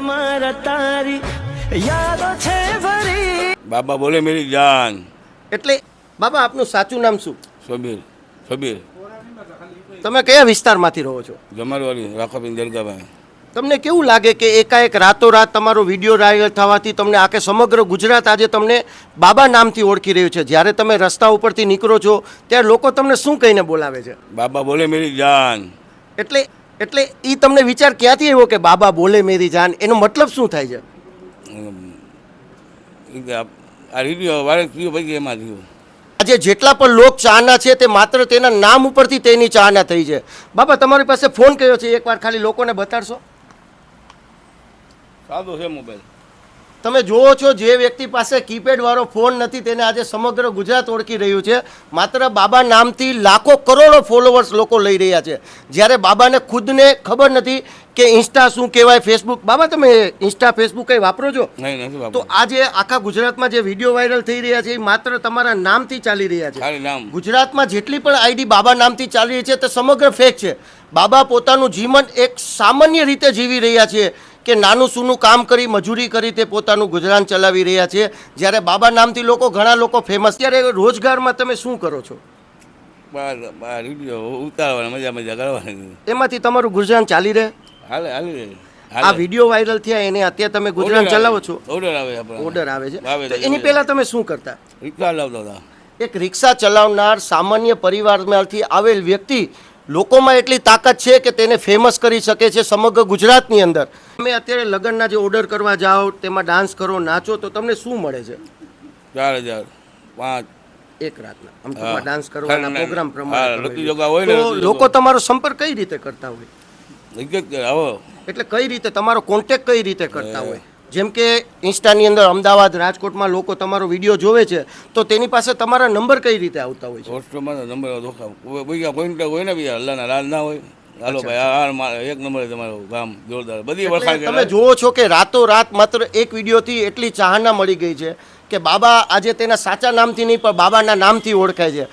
મારા તારી યાદો છે ભરી. બાબા બોલે મેરી જાન. એટલે બાબા આપનું સાચું નામ શું? સબીર. સબીર તમે કયા વિસ્તારમાંથી રહો છો? જમારવાળી રાખોબીન દરગાહમાં. તમને કેવું લાગે કે એકાએક રાતોરાત તમારો વિડીયો વાયરલ થવાથી તમને આખે સમગ્ર ગુજરાત આજે તમને બાબા નામથી ઓળખી રહ્યું છે? જ્યારે તમે રસ્તા ઉપરથી નીકળો છો ત્યારે લોકો તમને શું કહીને બોલાવે છે? બાબા બોલે મેરી જાન. એટલે એટલે એ તમને વિચાર ક્યાંથી આવ્યો કે બાબા બોલે મેરી જાન? એનો મતલબ શું થાય છે? આ વિડીયો વાયરલ થયો પછી એમાં થયું. આજે જેટલા પણ લોક ચાહના છે તે માત્ર તેના નામ ઉપરથી તેની ચાહના થઈ છે. બાબા તમારી પાસે ફોન કયો છે? એકવાર ખાલી લોકોને બતાડશો? સાદો છે મોબાઈલ. તમે જુઓ છો જે વ્યક્તિ પાસે કીપેડ વાળો ફોન નથી તેને આજે સમગ્ર ગુજરાત ઓળખી રહ્યું છે. માત્ર બાબા નામથી લાખો કરોડો ફોલોવર્સ લોકો લઈ રહ્યા છે, જ્યારે બાબાને ખુદને ખબર નથી કે ઇન્સ્ટા શું કહેવાય, ફેસબુક. બાબા તમે ઇન્સ્ટા ફેસબુક કંઈ વાપરો છો? નહીં નથી તો બાબા. આજે આખા ગુજરાતમાં જે વિડીયો વાયરલ થઈ રહ્યા છે એ માત્ર તમારા નામથી ચાલી રહ્યા છે. ખાલી નામ. ગુજરાતમાં જેટલી પણ આઈડી બાબા નામથી ચાલી રહી છે તે સમગ્ર ફેક છે. બાબા પોતાનું જીવન એક સામાન્ય રીતે જીવી રહ્યા છે કે નાનું સૂનું કામ કરી મજૂરી કરી તે પોતાનું ગુજરાન ચલાવી રહ્યા છે, જ્યારે બાબા નામથી લોકો ઘણા લોકો ફેમસ. ત્યારે રોજગારમાં તમે શું કરો છો? બાર વિડીયો ઉતારવાના, મજા મજા કરવાની. એમાંથી તમારું ગુજરાન ચાલી રહે? હાલે હાલે. આ વિડીયો વાયરલ થયા એને અત્યારે તમે ગુજરાન ચલાવો છો? ઓર્ડર આવે આપણે. ઓર્ડર આવે છે. આવે તો છે. એની પહેલા તમે શું કરતા? રિક્ષા લાવતા હતા. એક રિક્ષા ચલાવનાર સામાન્ય પરિવારમાંથી આવેલ વ્યક્તિ લોકોમાં એટલી તાકાત છે કે તેને ફેમસ કરી શકે છે સમગ્ર ગુજરાતની અંદર. તમે અત્યારે લગ્નના જે ઓર્ડર કરવા જાઓ તેમાં ડાન્સ કરો, નાચો, તો તમને શું મળે છે? 4000 5. એક રાતના આમ તો ડાન્સ કરવાના પ્રોગ્રામ હા, પ્રમાણે લકી જોગા હોય ને, તો લકી લોકો જોગા. તમારો સંપર્ક કઈ રીતે કરતા હોય? આવો એટલે કઈ રીતે તમારો કોન્ટેક્ટ કઈ રીતે કરતા હોય? જેમ કે ઇન્સ્ટાની અંદર અમદાવાદ, રાજકોટમાં લોકો તમારો વિડીયો જોવે છે તો તેની પાસે તમારા નંબર કઈ રીતે આવતા હોય છે? હોસ્ટેલમાં નંબર ધોખા કોઈ હોય ને બી અલ્લાહના રાજ ના હોય. હાલો ભાઈ આ એક નંબર તમારો ગામ જોરદાર બધી એટલે વખાણ તમે જુઓ છો કે રાતોરાત માત્ર એક વિડીયોથી એટલી ચાહના મળી ગઈ છે કે બાબા આજે તેના સાચા નામથી નહીં પણ બાબાના નામથી ઓળખાય છે.